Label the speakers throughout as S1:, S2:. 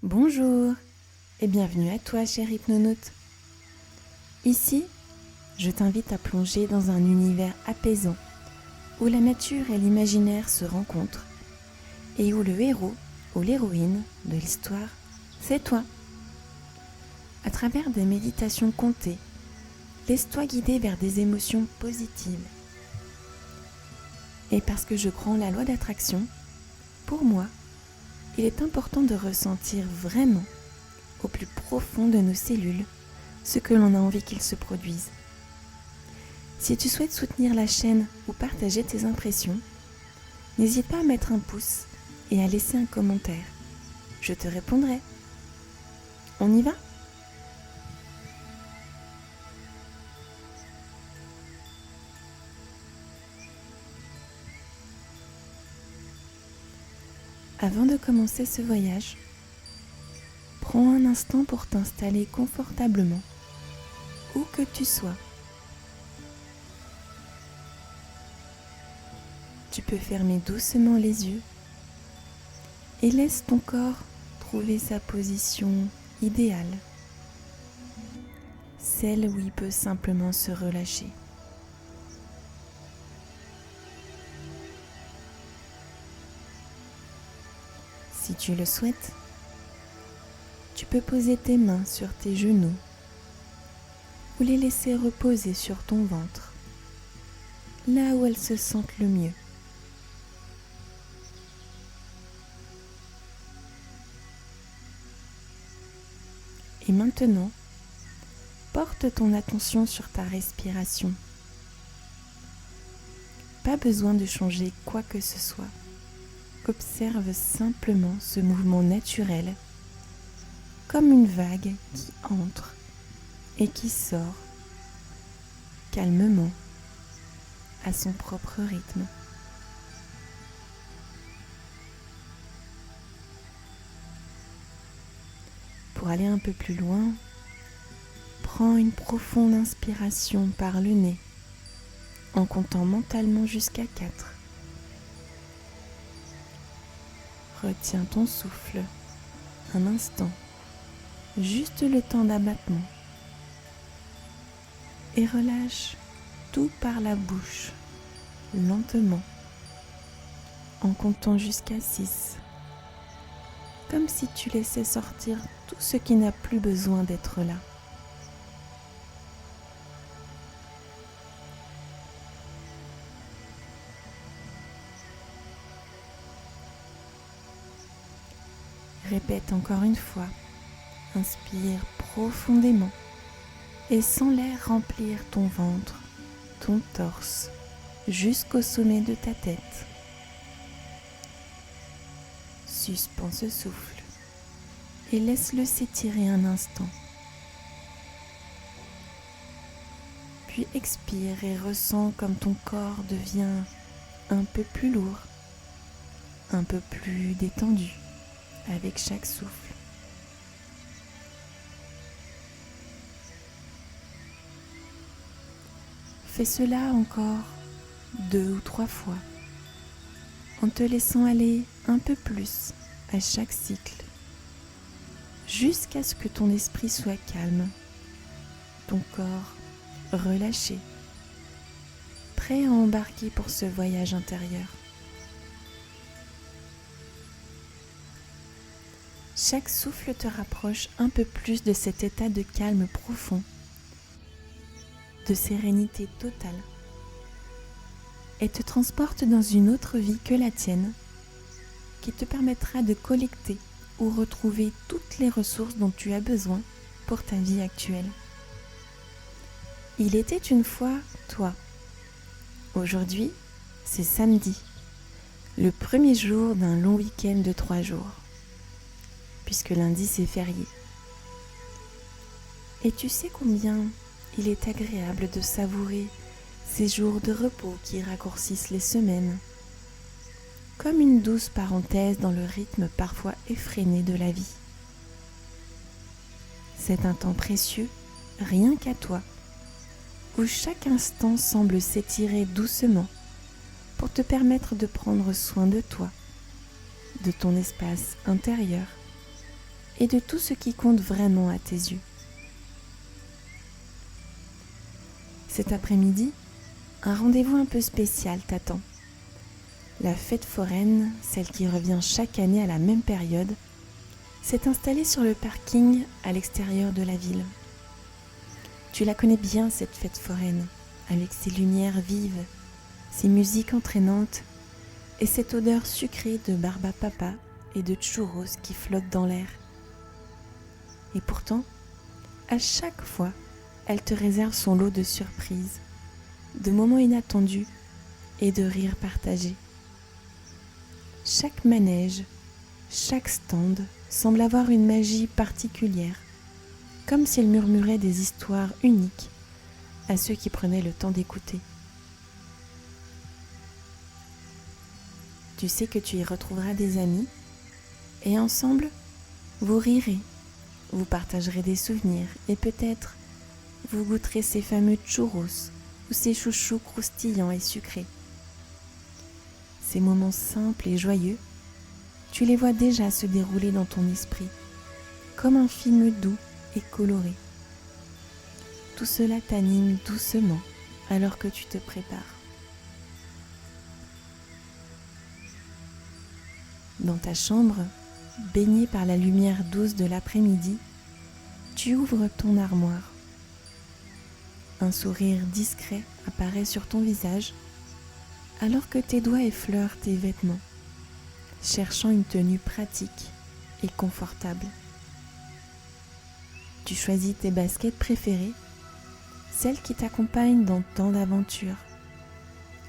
S1: Bonjour et bienvenue à toi, cher hypnonaute. Ici, je t'invite à plonger dans un univers apaisant où la nature et l'imaginaire se rencontrent et où le héros ou l'héroïne de l'histoire, c'est toi. À travers des méditations comptées, laisse-toi guider vers des émotions positives. Et parce que je crois en la loi d'attraction, pour moi, il est important de ressentir vraiment, au plus profond de nos cellules, ce que l'on a envie qu'il se produise. Si tu souhaites soutenir la chaîne ou partager tes impressions, n'hésite pas à mettre un pouce et à laisser un commentaire. Je te répondrai. On y va ? Avant de commencer ce voyage, prends un instant pour t'installer confortablement, où que tu sois. Tu peux fermer doucement les yeux et laisse ton corps trouver sa position idéale, celle où il peut simplement se relâcher. Si tu le souhaites, tu peux poser tes mains sur tes genoux ou les laisser reposer sur ton ventre, là où elles se sentent le mieux. Et maintenant, porte ton attention sur ta respiration. Pas besoin de changer quoi que ce soit. Observe simplement ce mouvement naturel, comme une vague qui entre et qui sort calmement à son propre rythme. Pour aller un peu plus loin, prends une profonde inspiration par le nez en comptant mentalement jusqu'à 4. Retiens ton souffle un instant, juste le temps d'abattement, et relâche tout par la bouche, lentement, en comptant jusqu'à 6, comme si tu laissais sortir tout ce qui n'a plus besoin d'être là. Répète encore une fois, inspire profondément et sens l'air remplir ton ventre, ton torse, jusqu'au sommet de ta tête. Suspends ce souffle et laisse-le s'étirer un instant. Puis expire et ressens comme ton corps devient un peu plus lourd, un peu plus détendu avec chaque souffle. Fais cela encore 2 ou 3 fois, en te laissant aller un peu plus à chaque cycle, jusqu'à ce que ton esprit soit calme, ton corps relâché, prêt à embarquer pour ce voyage intérieur. Chaque souffle te rapproche un peu plus de cet état de calme profond, de sérénité totale, et te transporte dans une autre vie que la tienne, qui te permettra de collecter ou retrouver toutes les ressources dont tu as besoin pour ta vie actuelle. Il était une fois toi. Aujourd'hui, c'est samedi, le premier jour d'un long week-end de 3 jours. Puisque lundi c'est férié. Et tu sais combien il est agréable de savourer ces jours de repos qui raccourcissent les semaines, comme une douce parenthèse dans le rythme parfois effréné de la vie. C'est un temps précieux, rien qu'à toi, où chaque instant semble s'étirer doucement pour te permettre de prendre soin de toi, de ton espace intérieur et de tout ce qui compte vraiment à tes yeux. Cet après-midi, un rendez-vous un peu spécial t'attend. La fête foraine, celle qui revient chaque année à la même période, s'est installée sur le parking à l'extérieur de la ville. Tu la connais bien, cette fête foraine, avec ses lumières vives, ses musiques entraînantes et cette odeur sucrée de barbe à papa et de churros qui flottent dans l'air. Et pourtant, à chaque fois, elle te réserve son lot de surprises, de moments inattendus et de rires partagés. Chaque manège, chaque stand semble avoir une magie particulière, comme s'il murmurait des histoires uniques à ceux qui prenaient le temps d'écouter. Tu sais que tu y retrouveras des amis et ensemble, vous rirez, vous partagerez des souvenirs et peut-être vous goûterez ces fameux churros ou ces chouchous croustillants et sucrés. Ces moments simples et joyeux, tu les vois déjà se dérouler dans ton esprit, comme un film doux et coloré. Tout cela t'anime doucement alors que tu te prépares. Dans ta chambre, baignée par la lumière douce de l'après-midi, tu ouvres ton armoire. Un sourire discret apparaît sur ton visage alors que tes doigts effleurent tes vêtements, cherchant une tenue pratique et confortable. Tu choisis tes baskets préférées, celles qui t'accompagnent dans tant d'aventures,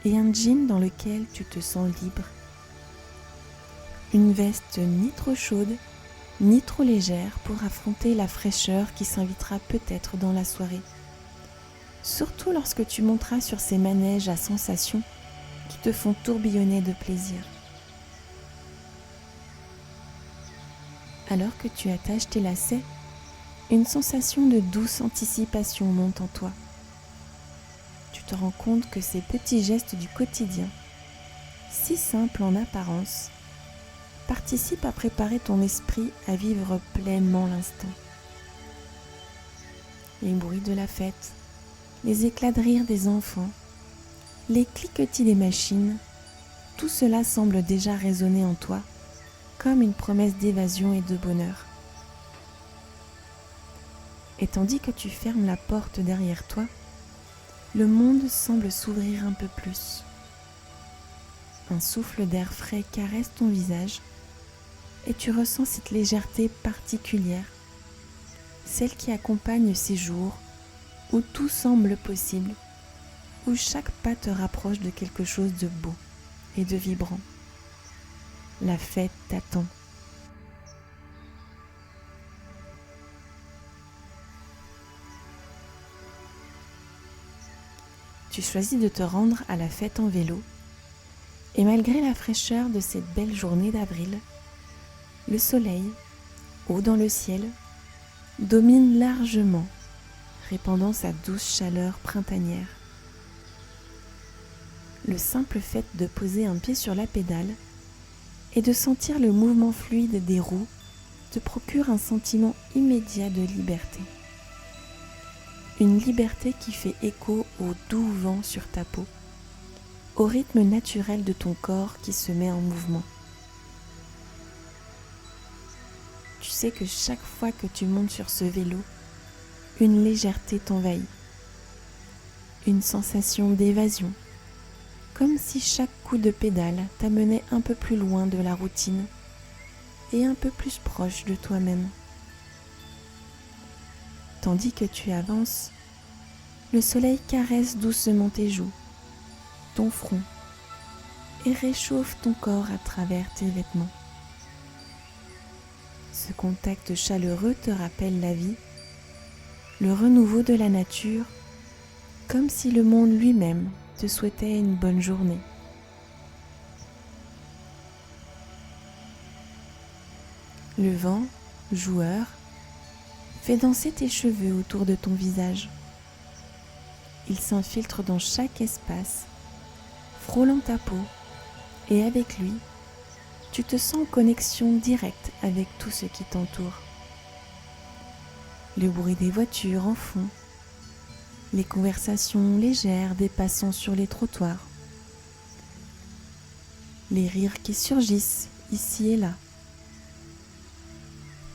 S1: et un jean dans lequel tu te sens libre. Une veste ni trop chaude, ni trop légère pour affronter la fraîcheur qui s'invitera peut-être dans la soirée. Surtout lorsque tu monteras sur ces manèges à sensations qui te font tourbillonner de plaisir. Alors que tu attaches tes lacets, une sensation de douce anticipation monte en toi. Tu te rends compte que ces petits gestes du quotidien, si simples en apparence, participent à préparer ton esprit à vivre pleinement l'instant. Les bruits de la fête, les éclats de rire des enfants, les cliquetis des machines, tout cela semble déjà résonner en toi comme une promesse d'évasion et de bonheur. Et tandis que tu fermes la porte derrière toi, le monde semble s'ouvrir un peu plus. Un souffle d'air frais caresse ton visage et tu ressens cette légèreté particulière, celle qui accompagne ces jours où tout semble possible, où chaque pas te rapproche de quelque chose de beau et de vibrant. La fête t'attend. Tu choisis de te rendre à la fête en vélo et malgré la fraîcheur de cette belle journée d'avril, le soleil, haut dans le ciel, domine largement, répandant sa douce chaleur printanière. Le simple fait de poser un pied sur la pédale et de sentir le mouvement fluide des roues te procure un sentiment immédiat de liberté. Une liberté qui fait écho au doux vent sur ta peau, au rythme naturel de ton corps qui se met en mouvement. Tu sais que chaque fois que tu montes sur ce vélo, une légèreté t'envahit, une sensation d'évasion, comme si chaque coup de pédale t'amenait un peu plus loin de la routine et un peu plus proche de toi-même. Tandis que tu avances, le soleil caresse doucement tes joues, ton front et réchauffe ton corps à travers tes vêtements. Ce contact chaleureux te rappelle la vie, le renouveau de la nature, comme si le monde lui-même te souhaitait une bonne journée. Le vent, joueur, fait danser tes cheveux autour de ton visage. Il s'infiltre dans chaque espace, frôlant ta peau, et avec lui, tu te sens en connexion directe avec tout ce qui t'entoure. le bruit des voitures en fond, les conversations légères des passants sur les trottoirs, les rires qui surgissent ici et là.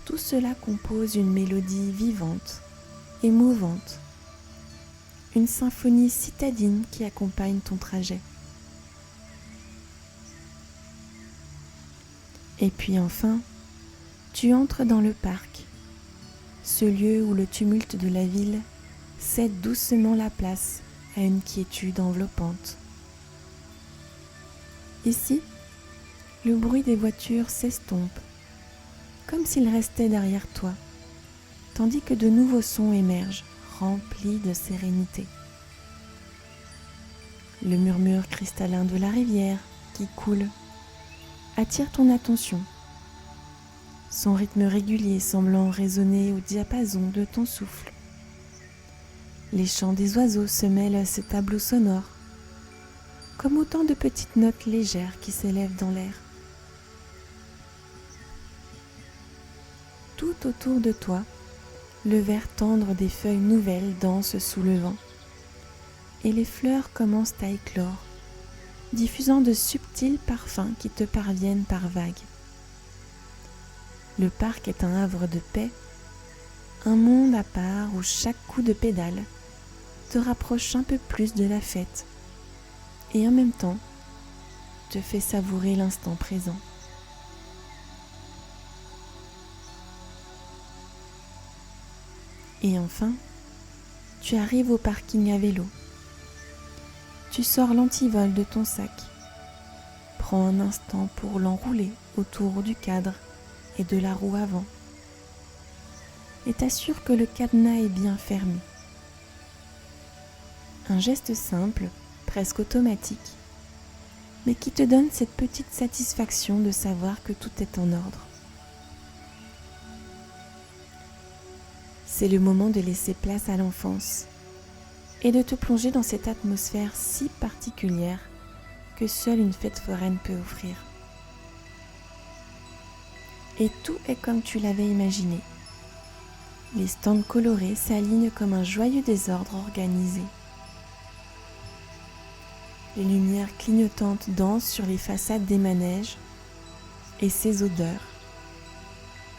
S1: Tout cela compose une mélodie vivante, émouvante, une symphonie citadine qui accompagne ton trajet. Et puis enfin, tu entres dans le parc, ce lieu où le tumulte de la ville cède doucement la place à une quiétude enveloppante. Ici, le bruit des voitures s'estompe, comme s'il restait derrière toi, tandis que de nouveaux sons émergent, remplis de sérénité. Le murmure cristallin de la rivière qui coule attire ton attention, son rythme régulier semblant résonner au diapason de ton souffle. Les chants des oiseaux se mêlent à ce tableau sonore, comme autant de petites notes légères qui s'élèvent dans l'air. Tout autour de toi, le vert tendre des feuilles nouvelles danse sous le vent, et les fleurs commencent à éclore, diffusant de subtils parfums qui te parviennent par vagues. Le parc est un havre de paix, un monde à part où chaque coup de pédale te rapproche un peu plus de la fête et en même temps te fait savourer l'instant présent. Et enfin, tu arrives au parking à vélo. Tu sors l'antivol de ton sac, prends un instant pour l'enrouler autour du cadre et de la roue avant, et t'assure que le cadenas est bien fermé. Un geste simple, presque automatique, mais qui te donne cette petite satisfaction de savoir que tout est en ordre. C'est le moment de laisser place à l'enfance et de te plonger dans cette atmosphère si particulière que seule une fête foraine peut offrir. Et tout est comme tu l'avais imaginé. Les stands colorés s'alignent comme un joyeux désordre organisé. Les lumières clignotantes dansent sur les façades des manèges et ces odeurs.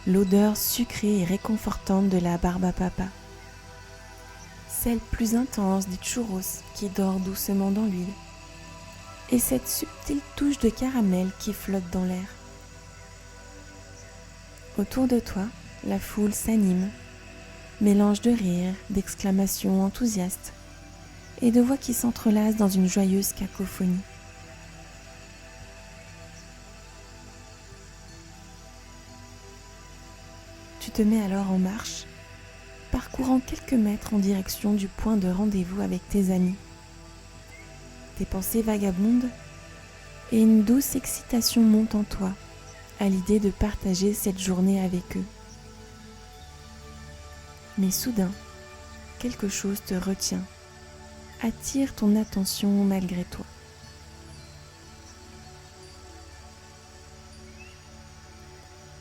S1: L'odeur sucrée et réconfortante de la barbe à papa. Celle plus intense des churros qui dort doucement dans l'huile. Et cette subtile touche de caramel qui flotte dans l'air. Autour de toi, la foule s'anime, mélange de rires, d'exclamations enthousiastes et de voix qui s'entrelacent dans une joyeuse cacophonie. Tu te mets alors en marche, parcourant quelques mètres en direction du point de rendez-vous avec tes amis. Tes pensées vagabondent et une douce excitation monte en toi à l'idée de partager cette journée avec eux. Mais soudain, quelque chose te retient, attire ton attention malgré toi.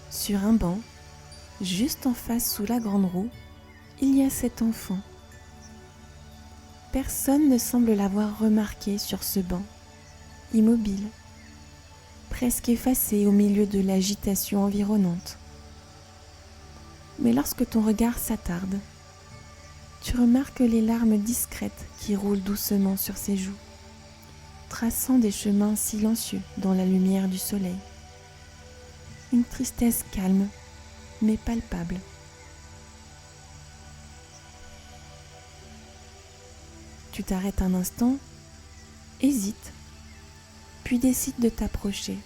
S1: Sur un banc, juste en face sous la grande roue, il y a cet enfant. Personne ne semble l'avoir remarqué sur ce banc, immobile, presque effacé au milieu de l'agitation environnante. Mais lorsque ton regard s'attarde, tu remarques les larmes discrètes qui roulent doucement sur ses joues, traçant des chemins silencieux dans la lumière du soleil. Une tristesse calme, mais palpable. Tu t'arrêtes un instant, hésites, puis décides de t'approcher.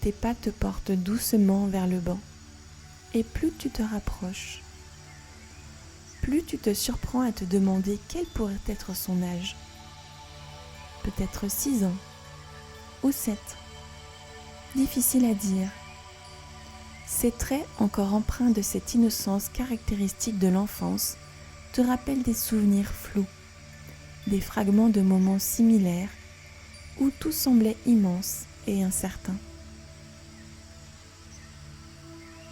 S1: Tes pas te portent doucement vers le banc, et plus tu te rapproches, plus tu te surprends à te demander quel pourrait être son âge. Peut-être 6 ans, ou 7. Difficile à dire. Ses traits, encore empreints de cette innocence caractéristique de l'enfance, te rappellent des souvenirs flous, des fragments de moments similaires où tout semblait immense et incertain.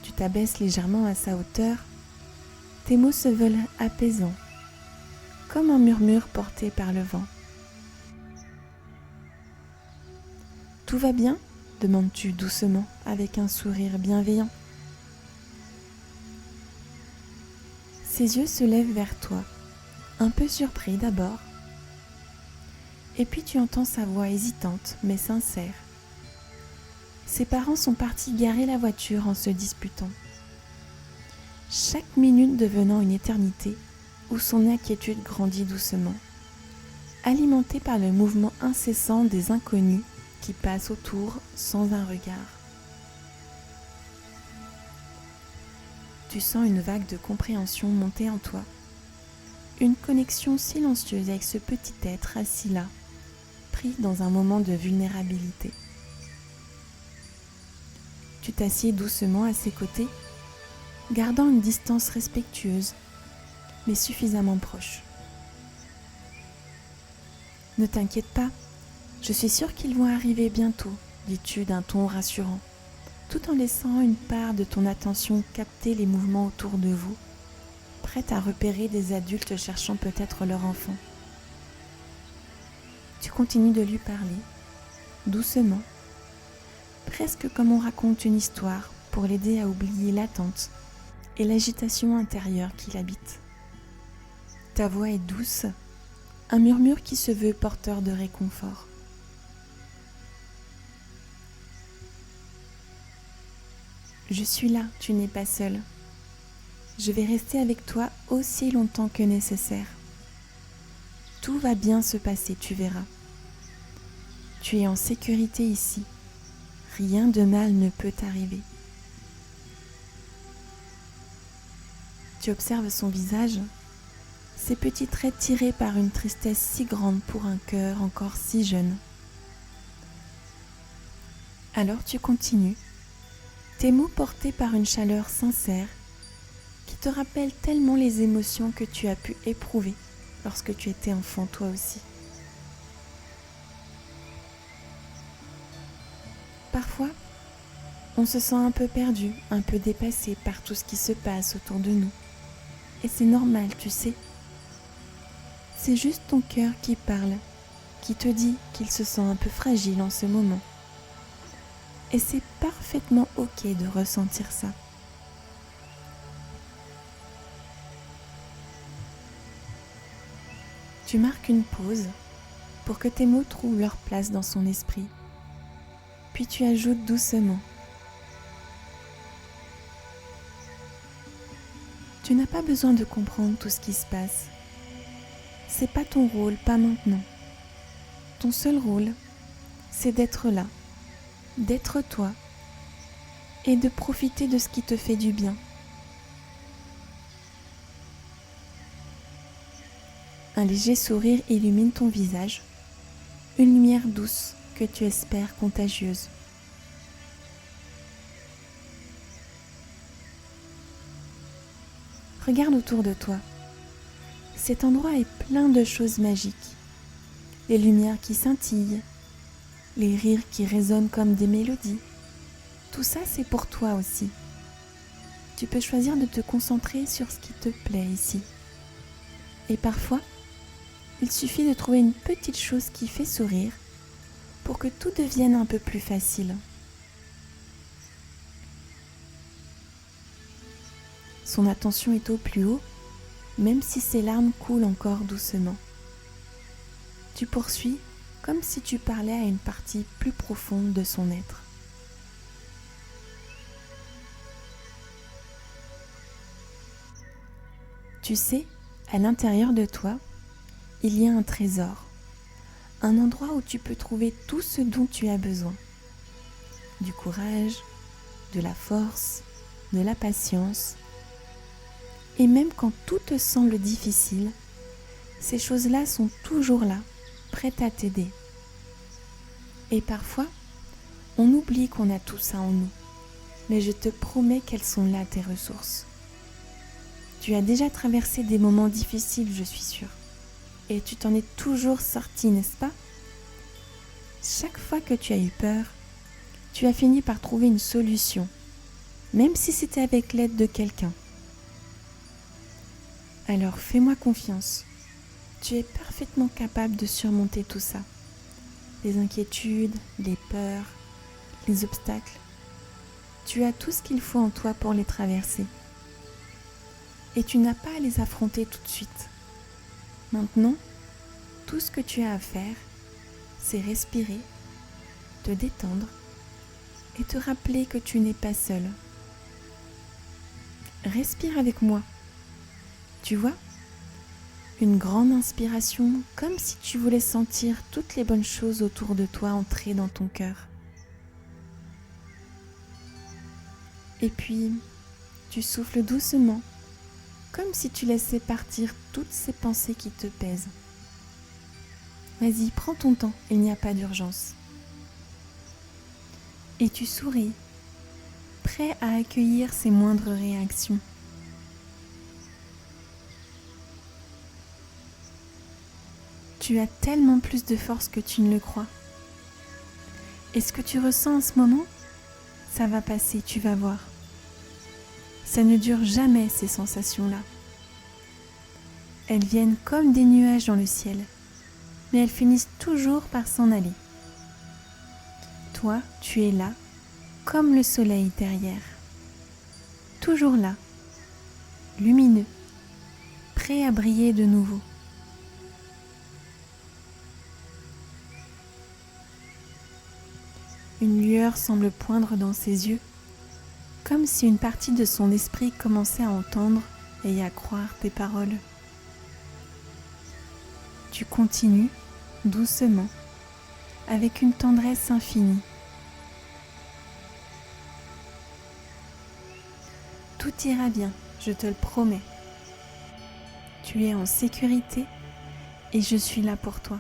S1: Tu t'abaisses légèrement à sa hauteur, tes mots se veulent apaisants, comme un murmure porté par le vent. « Tout va bien ?» demandes-tu doucement avec un sourire bienveillant. Ses yeux se lèvent vers toi, un peu surpris d'abord. Et puis tu entends sa voix hésitante mais sincère. Ses parents sont partis garer la voiture en se disputant. Chaque minute devenant une éternité où son inquiétude grandit doucement, alimentée par le mouvement incessant des inconnus qui passent autour sans un regard. Tu sens une vague de compréhension monter en toi, une connexion silencieuse avec ce petit être assis là, pris dans un moment de vulnérabilité. Tu t'assieds doucement à ses côtés, gardant une distance respectueuse, mais suffisamment proche. « Ne t'inquiète pas, je suis sûre qu'ils vont arriver bientôt, dis-tu d'un ton rassurant, tout en laissant une part de ton attention capter les mouvements autour de vous, prête à repérer des adultes cherchant peut-être leur enfant. Tu continues de lui parler, doucement, presque comme on raconte une histoire pour l'aider à oublier l'attente et l'agitation intérieure qui l'habite. Ta voix est douce, un murmure qui se veut porteur de réconfort. Je suis là, tu n'es pas seul. Je vais rester avec toi aussi longtemps que nécessaire. Tout va bien se passer, tu verras. Tu es en sécurité ici. Rien de mal ne peut t'arriver. Tu observes son visage, ses petits traits tirés par une tristesse si grande pour un cœur encore si jeune. Alors tu continues, tes mots portés par une chaleur sincère qui te rappelle tellement les émotions que tu as pu éprouver lorsque tu étais enfant toi aussi. Parfois, on se sent un peu perdu, un peu dépassé par tout ce qui se passe autour de nous. Et c'est normal, tu sais. C'est juste ton cœur qui parle, qui te dit qu'il se sent un peu fragile en ce moment. Et c'est parfaitement ok de ressentir ça. Tu marques une pause pour que tes mots trouvent leur place dans son esprit. Puis tu ajoutes doucement. Tu n'as pas besoin de comprendre tout ce qui se passe. C'est pas ton rôle, pas maintenant. Ton seul rôle, c'est d'être là, d'être toi et de profiter de ce qui te fait du bien. Un léger sourire illumine ton visage, une lumière douce que tu espères contagieuse. Regarde autour de toi. Cet endroit est plein de choses magiques. Les lumières qui scintillent, les rires qui résonnent comme des mélodies. Tout ça, c'est pour toi aussi. Tu peux choisir de te concentrer sur ce qui te plaît ici. Et parfois, il suffit de trouver une petite chose qui fait sourire pour que tout devienne un peu plus facile. Son attention est au plus haut, même si ses larmes coulent encore doucement. Tu poursuis comme si tu parlais à une partie plus profonde de son être. Tu sais, à l'intérieur de toi, il y a un trésor, un endroit où tu peux trouver tout ce dont tu as besoin. Du courage, de la force, de la patience. Et même quand tout te semble difficile, ces choses-là sont toujours là, prêtes à t'aider. Et parfois, on oublie qu'on a tout ça en nous, mais je te promets qu'elles sont là, tes ressources. Tu as déjà traversé des moments difficiles, je suis sûre, et tu t'en es toujours sorti, n'est-ce pas? Chaque fois que tu as eu peur, tu as fini par trouver une solution, même si c'était avec l'aide de quelqu'un. Alors fais-moi confiance, tu es parfaitement capable de surmonter tout ça. Les inquiétudes, les peurs, les obstacles. Tu as tout ce qu'il faut en toi pour les traverser. Et tu n'as pas à les affronter tout de suite. Maintenant, tout ce que tu as à faire, c'est respirer, te détendre et te rappeler que tu n'es pas seul. Respire avec moi. Tu vois ? Une grande inspiration, comme si tu voulais sentir toutes les bonnes choses autour de toi entrer dans ton cœur. Et puis, tu souffles doucement, comme si tu laissais partir toutes ces pensées qui te pèsent. Vas-y, prends ton temps, il n'y a pas d'urgence. Et tu souris, prêt à accueillir ces moindres réactions. Tu as tellement plus de force que tu ne le crois. Et ce que tu ressens en ce moment, ça va passer, tu vas voir. Ça ne dure jamais, ces sensations-là. Elles viennent comme des nuages dans le ciel, mais elles finissent toujours par s'en aller. Toi, tu es là, comme le soleil derrière. Toujours là, lumineux, prêt à briller de nouveau. Une lueur semble poindre dans ses yeux, comme si une partie de son esprit commençait à entendre et à croire tes paroles. Tu continues, doucement, avec une tendresse infinie. Tout ira bien, je te le promets. Tu es en sécurité et je suis là pour toi.